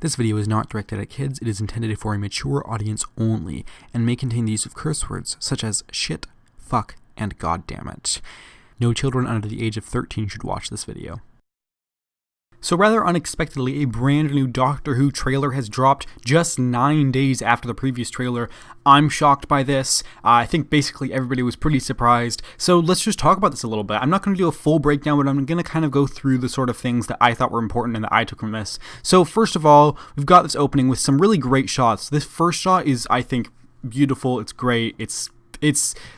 This video is not directed at kids. It is intended for a mature audience only and may contain the use of curse words such as shit, fuck, and goddammit. No children under the age of 13 should watch this video. So rather unexpectedly, a brand new Doctor Who trailer has dropped just 9 days after the previous trailer. I'm shocked by this. I think basically everybody was pretty surprised. So let's just talk about this a little bit. I'm not going to do a full breakdown, but I'm going to kind of go through the sort of things that I thought were important and that I took from this. So first of all, we've got this opening with some really great shots. This first shot is, I think, beautiful. It's great. It's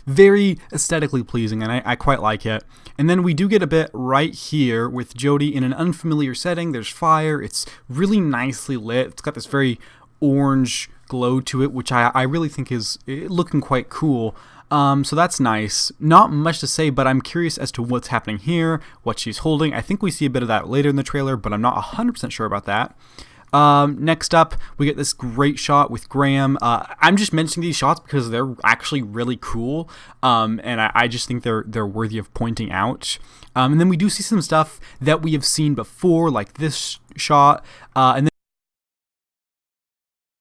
very aesthetically pleasing, and I quite like it. And then we do get a bit right here with Jodie in an unfamiliar setting. There's fire. It's really nicely lit. It's got this very orange glow to it, which I really think is looking quite cool. So that's nice. Not much to say, but I'm curious as to what's happening here, what she's holding. I think we see a bit of that later in the trailer, but I'm not 100% sure about that. Next up, we get this great shot with Graham. I'm just mentioning these shots because they're actually really cool, and I just think they're worthy of pointing out. And then we do see some stuff that we have seen before, like this shot, and then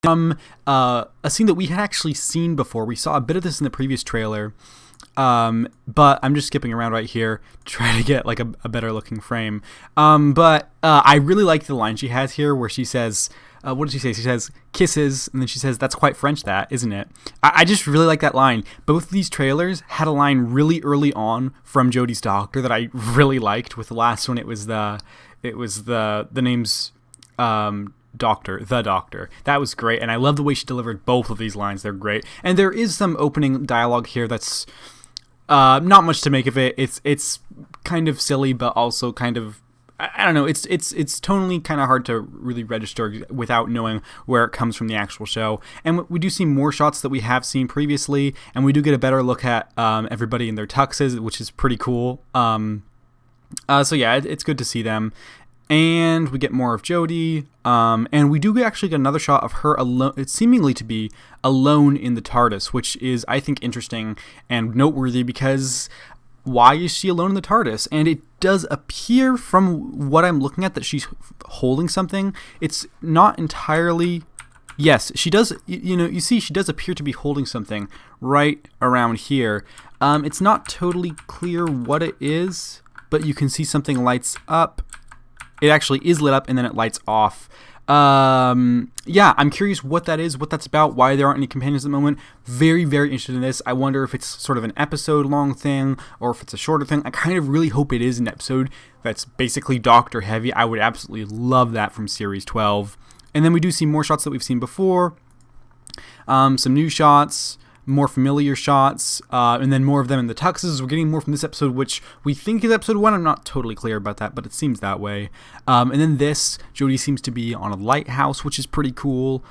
from a scene that we had actually seen before. We saw a bit of this in the previous trailer. But I'm just skipping around right here to try to get like a better looking frame. But I really like the line she has here where she says, what did she say? She says, kisses, and then she says, that's quite French, that, isn't it? I just really like that line. Both of these trailers had a line really early on from Jodie's Doctor that I really liked. With the last one, it was the name's, Doctor, the Doctor. That was great, and I love the way she delivered both of these lines. They're great. And there is some opening dialogue here that's not much to make of it. It's kind of silly, but also kind of, I don't know, it's tonally kind of hard to really register without knowing where it comes from the actual show. And we do see more shots that we have seen previously, and we do get a better look at everybody in their tuxes, which is pretty cool. So yeah, it's good to see them. And we get more of Jodie, and we do actually get another shot of her alone. It's seemingly to be alone in the TARDIS, which is, I think, interesting and noteworthy because why is she alone in the TARDIS? And it does appear from what I'm looking at that she's holding something. It's not entirely... Yes, she does, you see she does appear to be holding something right around here. It's not totally clear what it is, but you can see something lights up. It actually is lit up and then it lights off. Yeah, I'm curious what that is, what that's about, why there aren't any companions at the moment. Very, very interested in this. I wonder if it's sort of an episode-long thing or if it's a shorter thing. I kind of really hope it is an episode that's basically Doctor heavy. I would absolutely love that from Series 12. And then we do see more shots that we've seen before. Some new shots. More familiar shots, and then more of them in the tuxes. We're getting more from this episode, which we think is episode 1. I'm not totally clear about that, but it seems that way. And then this, Jodie seems to be on a lighthouse, which is pretty cool.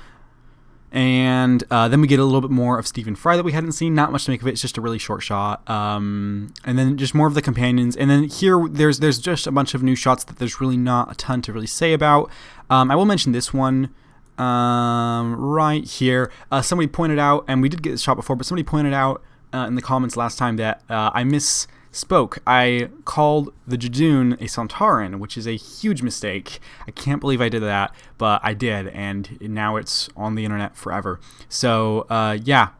And then we get a little bit more of Stephen Fry that we hadn't seen. Not much to make of it. It's just a really short shot. And then just more of the companions. And then here, there's just a bunch of new shots that there's really not a ton to really say about. I will mention this one. Right here, somebody pointed out, and we did get this shot before, but somebody pointed out in the comments last time that I misspoke. I called the Judoon a Sontaran, which is a huge mistake. I can't believe I did that, but I did, and now it's on the internet forever. So, yeah.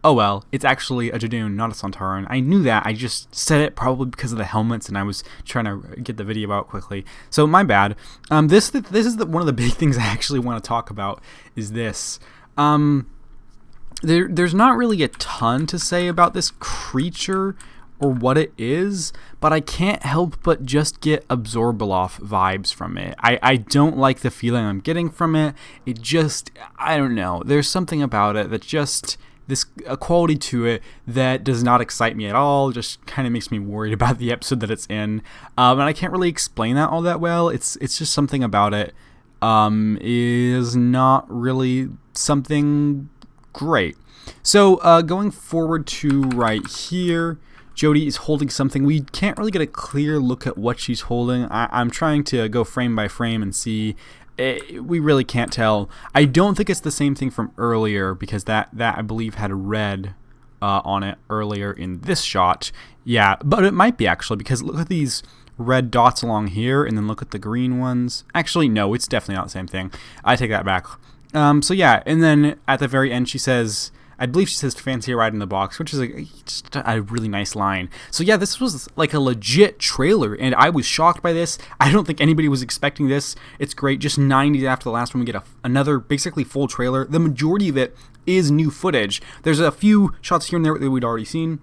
Oh well, it's actually a Judoon, not a Sontaran. I knew that. I just said it probably because of the helmets, and I was trying to get the video out quickly. So my bad. This is one of the big things I actually want to talk about. Is this? There's not really a ton to say about this creature or what it is, but I can't help but just get Absorbeloff vibes from it. I don't like the feeling I'm getting from it. It just, I don't know. There's something about it that just... a quality to it that does not excite me at all, just kind of makes me worried about the episode that it's in. And I can't really explain that all that well. It's just something about it is not really something great. So going forward to right here, Jodie is holding something. We can't really get a clear look at what she's holding. I'm trying to go frame by frame and see. We really can't tell. I don't think it's the same thing from earlier because that I believe had red on it earlier in this shot. Yeah, but it might be actually because look at these red dots along here, and then look at the green ones. Actually, no, it's definitely not the same thing. I take that back. So yeah, and then at the very end she says, I believe she says fancy ride in the box, which is just a really nice line. So yeah, this was like a legit trailer, and I was shocked by this. I don't think anybody was expecting this. It's great. Just 9 days after the last one, we get another basically full trailer. The majority of it is new footage. There's a few shots here and there that we'd already seen,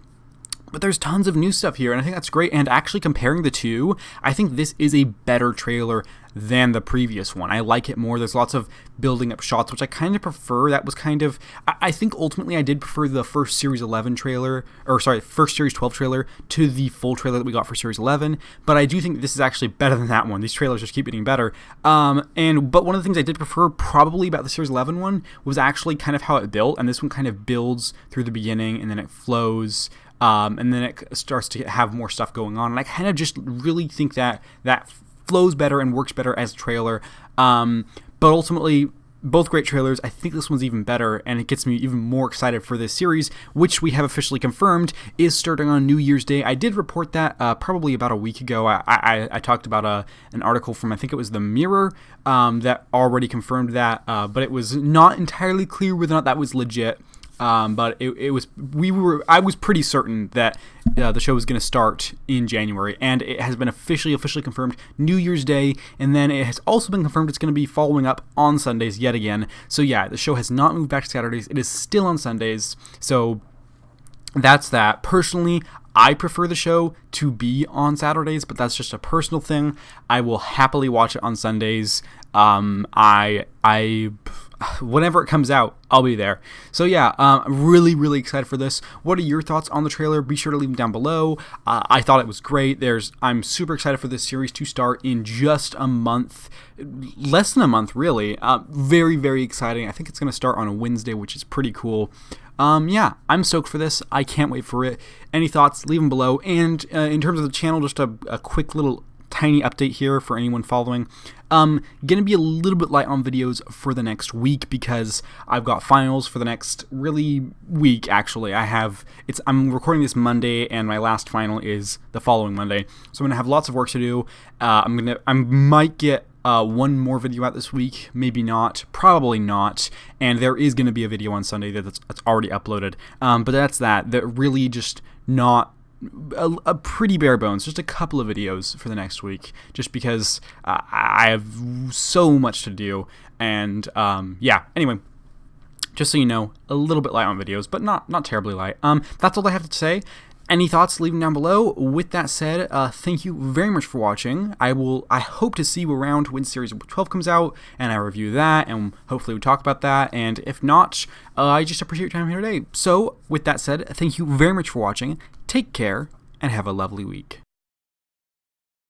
but there's tons of new stuff here, and I think that's great. And actually comparing the two, I think this is a better trailer than the previous one. I like it more. There's lots of building up shots, which I kind of prefer. That was kind of, I think ultimately I did prefer the first Series 11 trailer, or sorry, first Series 12 trailer to the full trailer that we got for Series 11, but I do think this is actually better than that one. These trailers just keep getting better. But one of the things I did prefer probably about the Series 11 one was actually kind of how it built, and this one kind of builds through the beginning, and then it flows, and then it starts to have more stuff going on, and I kind of just really think that flows better and works better as a trailer. But ultimately, both great trailers. I think this one's even better, and it gets me even more excited for this series, which we have officially confirmed is starting on New Year's Day. I did report that probably about a week ago. I talked about an article from, I think it was The Mirror, that already confirmed that, but it was not entirely clear whether or not that was legit. But I was pretty certain that the show was going to start in January, and it has been officially confirmed New Year's Day, and then it has also been confirmed it's going to be following up on Sundays yet again. So yeah, the show has not moved back to Saturdays. It is still on Sundays. So that's that. Personally, I prefer the show to be on Saturdays, but that's just a personal thing. I will happily watch it on Sundays. Whenever it comes out, I'll be there. So yeah, I'm really excited for this. What are your thoughts on the trailer? Be sure to leave them down below. I thought it was great. I'm super excited for this series to start in just a month, less than a month really. Very exciting. I think it's going to start on a Wednesday, which is pretty cool. Yeah, I'm stoked for this. I can't wait for it. Any thoughts, leave them below. And in terms of the channel, just a quick little tiny update here for anyone following. Gonna be a little bit light on videos for the next week because I've got finals for the next really week. Actually, I'm recording this Monday, and my last final is the following Monday, so I'm gonna have lots of work to do. I might get one more video out this week, maybe not, probably not, and there is going to be a video on Sunday that's already uploaded, but that's that really just not a pretty bare bones, just a couple of videos for the next week, just because I have so much to do, and yeah, anyway, just so you know, a little bit light on videos, but not terribly light. That's all I have to say. Any thoughts, leave them down below. With that said, thank you very much for watching. I hope to see you around when Series 12 comes out, and I review that, and hopefully we talk about that, and if not, I just appreciate your time here today. So, with that said, thank you very much for watching. Take care, and have a lovely week.